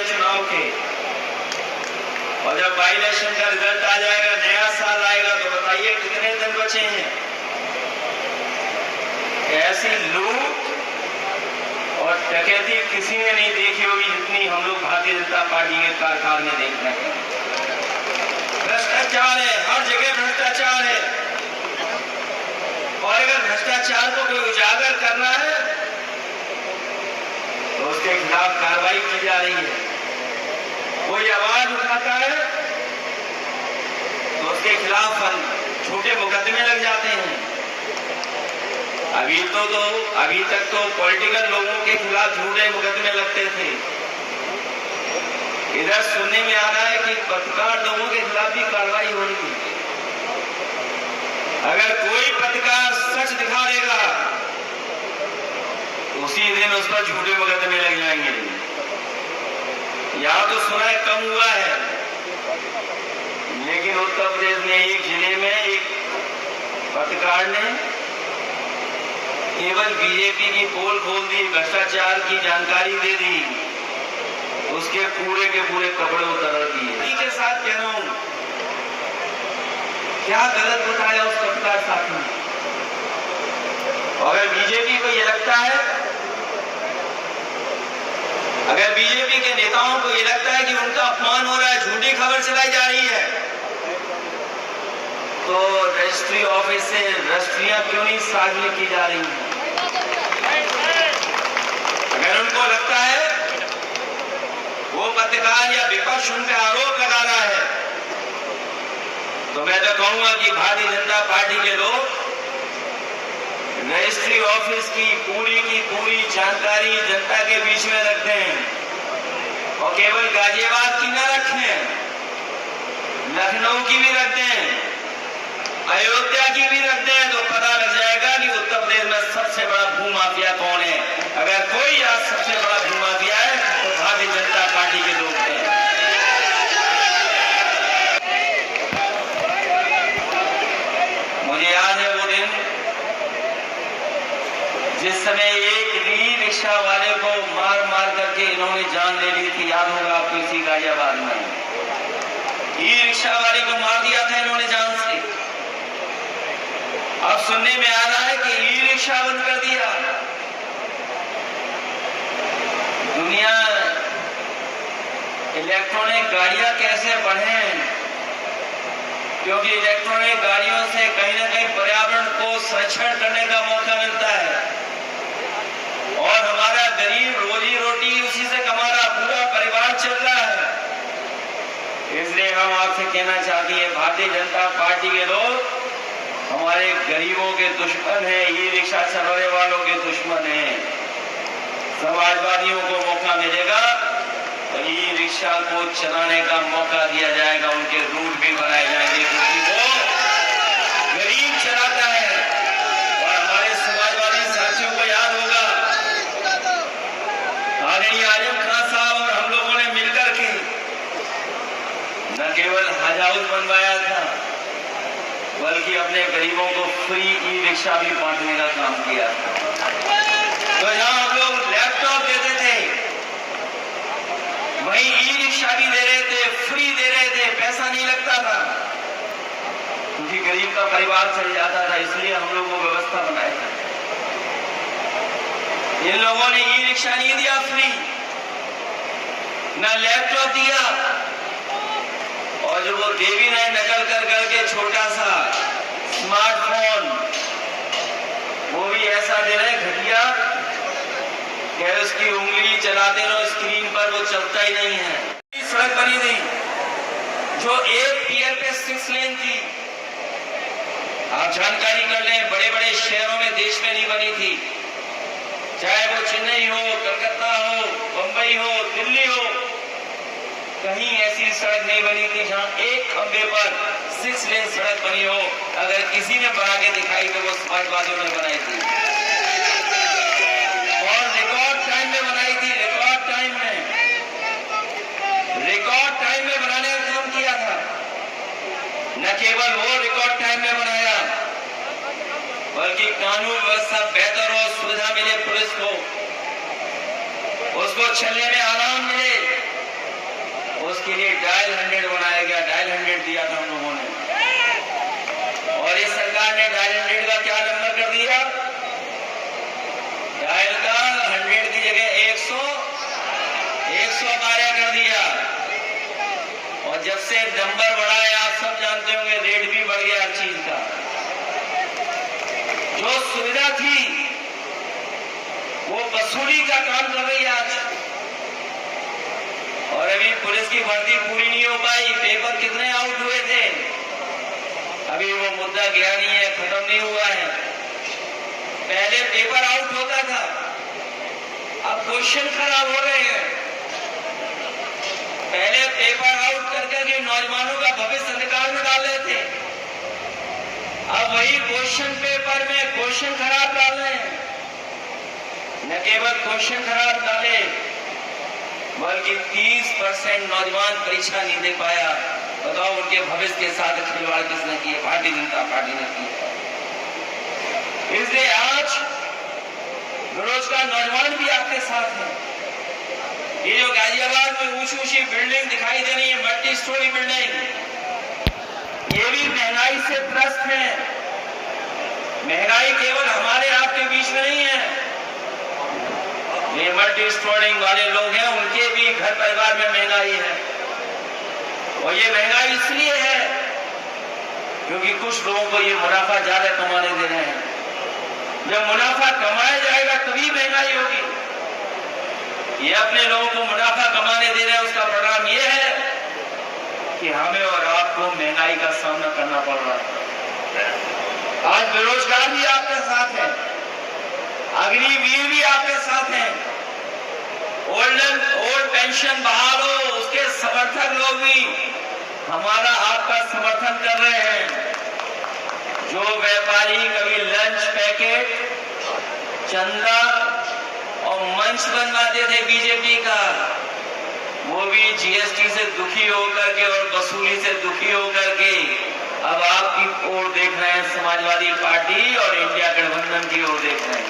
चुनाव के, और जब बाई इलेक्शन का रिजल्ट आ जाएगा, नया साल आएगा, तो बताइए कितने दिन बचे हैं। ऐसी लूट और डकैती किसी ने नहीं देखी होगी जितनी हम लोग भारतीय जनता पार्टी के कार्यकाल में देख रहे हैं। भ्रष्टाचार है, हर जगह भ्रष्टाचार है, और अगर भ्रष्टाचार को कोई उजागर करना है तो उसके खिलाफ कार्रवाई की जा रही है। कोई आवाज उठाता है तो उसके खिलाफ छोटे मुकदमे लग जाते हैं। अभी तक तो पॉलिटिकल लोगों के खिलाफ झूठे मुकदमे लगते थे। इधर सुनने में आ रहा है कि पत्रकार लोगों के खिलाफ भी कार्रवाई हो रही है। अगर कोई पत्रकार सच दिखा देगा तो उसी दिन उस पर झूठे मुकदमे लग जाएंगे। यहां तो सुना है कम हुआ है, लेकिन उत्तर प्रदेश में एक जिले में एक पत्रकार ने केवल बीजेपी की पोल खोल दी, भ्रष्टाचार की जानकारी दे दी, उसके पूरे के पूरे कपड़े उतार दिए। इसी के साथ कह रहा हूं, क्या गलत बताया उस पत्रकार साथी ने। अगर बीजेपी को ये लगता है, अगर बीजेपी के नेताओं को ये लगता है कि उनका अपमान हो रहा है, झूठी खबर चलाई जा रही है, तो रजिस्ट्री ऑफिस से रजिस्ट्रियां क्यों नहीं साझी की जा रही हैं। अगर उनको लगता है वो पत्रकार या विपक्ष उन पर आरोप लगा रहा है, तो मैं तो कहूंगा कि भारतीय जनता पार्टी के लोग रजिस्ट्री ऑफिस की पूरी जानकारी जनता के बीच में रख दें, और केवल गाजियाबाद की न रखें, लखनऊ की भी रख दें, अयोध्या की भी रख दें, तो पता लग जाएगा कि उत्तर प्रदेश में सबसे बड़ा भूमाफिया कौन है। अगर कोई आज सबसे बड़ा भूमाफिया है तो भारतीय जनता पार्टी के लोग हैं। मुझे याद है वो दिन जिस समय एक ई रिक्शा वाले को मार करके इन्होंने जान ले ली थी। याद होगा आपको, इसी गाजियाबाद में ई रिक्शा वाले को मार दिया था इन्होंने जान से। अब सुनने में आ रहा है कि ई रिक्शा बंद कर दिया। दुनिया इलेक्ट्रॉनिक गाड़ियां कैसे बढ़े, क्योंकि इलेक्ट्रॉनिक गाड़ियों से कहीं ना कहीं पर्यावरण को संरक्षण करने का मौका मिलता है, और हमारा गरीब रोजी रोटी उसी से कमा रहा, पूरा परिवार चल रहा है। इसलिए हम आपसे कहना चाहते हैं, भारतीय जनता पार्टी के लोग हमारे गरीबों के दुश्मन हैं, ई रिक्शा चलाने वालों के दुश्मन हैं। समाजवादियों को मौका मिलेगा तो ई रिक्शा को चलाने का मौका दिया जाएगा, उनके रूट भी बनाए जाएंगे, क्योंकि वो गरीब चलाता है। और हमारे समाजवादी साथियों को याद होगा, आदरणीय आजम खान साहब और हम लोगों ने मिलकर के न केवल हज हाउस बनवाया था, बल्कि अपने गरीबों को फ्री ई रिक्शा भी बांटने का काम किया। तो जहां हम लोग लैपटॉप देते थे, वहीं ई रिक्शा भी दे रहे थे, फ्री दे रहे थे, पैसा नहीं लगता था, क्योंकि गरीब का परिवार चल जाता था। इसलिए हम लोग वो व्यवस्था बनाए थे। इन लोगों ने ई रिक्शा नहीं दिया फ्री, न लैपटॉप दिया, और जो वो देवी ने नकल कर करके छोटा सा स्मार्टफोन, वो भी ऐसा दे रहे घटिया कि उसकी उंगली चलाते रहो स्क्रीन पर, वो चलता ही नहीं है। सड़क बनी थी जो एक पीयर पे 6 लेन थी, आप जानकारी कर लें, बड़े बड़े शहरों में देश में नहीं बनी थी, चाहे वो चेन्नई हो, कलकत्ता हो, बंबई हो, दिल्ली हो, कहीं ऐसी सड़क नहीं बनी थी जहां एक खंबे पर 6 लेन सड़क बनी हो। अगर किसी ने बना के दिखाई तो वो समाजवादियों ने बनाई थी, और रिकॉर्ड टाइम में बनाई थी। रिकॉर्ड टाइम में बनाने का काम किया था। न केवल वो रिकॉर्ड टाइम में बनाया, बल्कि कानून व्यवस्था बेहतर हो, सुविधा मिले पुलिस को, उसको चलने में आराम मिले, उसके लिए डायल 100 बनाया गया, डायल 100 दिया था हम लोगों ने। और इस सरकार ने डायल 100 का क्या नंबर कर दिया? डायल का 100 की जगह 112 कर दिया। और जब से नंबर बढ़ा है, आप सब जानते होंगे, रेट भी बढ़ गया हर चीज का। जो सुविधा थी वो वसूली का काम कर रही है आज। और अभी पुलिस की भर्ती पूरी नहीं हो पाई। पेपर कितने आउट हुए थे, अभी वो मुद्दा गया नहीं है, खत्म नहीं हुआ है। पहले पेपर आउट होता था, अब क्वेश्चन खराब हो रहे हैं। पहले पेपर आउट करके नौजवानों का भविष्य अंधकार में डाल रहे थे, अब वही क्वेश्चन पेपर में क्वेश्चन खराब डाल रहे हैं। न केवल क्वेश्चन खराब डाले, बल्कि 30% नौजवान परीक्षा नहीं दे पाया। बताओ, उनके भविष्य के साथ खिलवाड़ किसने किया? भारतीय जनता पार्टी ने की। इसलिए आज बेरोजगार नौजवान भी आपके साथ हैं। ये जो गाजियाबाद में ऊंची ऊंची बिल्डिंग दिखाई दे रही है, मल्टी स्टोरी बिल्डिंग, ये भी महंगाई से त्रस्त है। महंगाई केवल हमारे आपके बीच में नहीं है, ये मल्टी स्टोरी वाले लोग हैं, उनके भी घर परिवार में महंगाई है। और ये महंगाई इसलिए है क्योंकि कुछ लोगों को ये मुनाफा ज्यादा कमाने दे रहे हैं। जब मुनाफा कमाया जाएगा तभी महंगाई होगी। ये अपने लोगों को मुनाफा कमाने दे रहे हैं, उसका परिणाम ये है कि हमें और आपको महंगाई का सामना करना पड़ रहा है। आज बेरोजगार भी आपके साथ है, अग्निवीर भी आपके साथ हैं, ओल्ड पेंशन बहाल हो, उसके समर्थक लोग भी हमारा आपका समर्थन कर रहे हैं। जो व्यापारी कभी लंच पैकेट, चंदा और मंच बनवाते थे बीजेपी का, वो भी जीएसटी से दुखी होकर के और वसूली से दुखी होकर के अब आपकी ओर देख रहे हैं, समाजवादी पार्टी और इंडिया गठबंधन की ओर देख रहे हैं।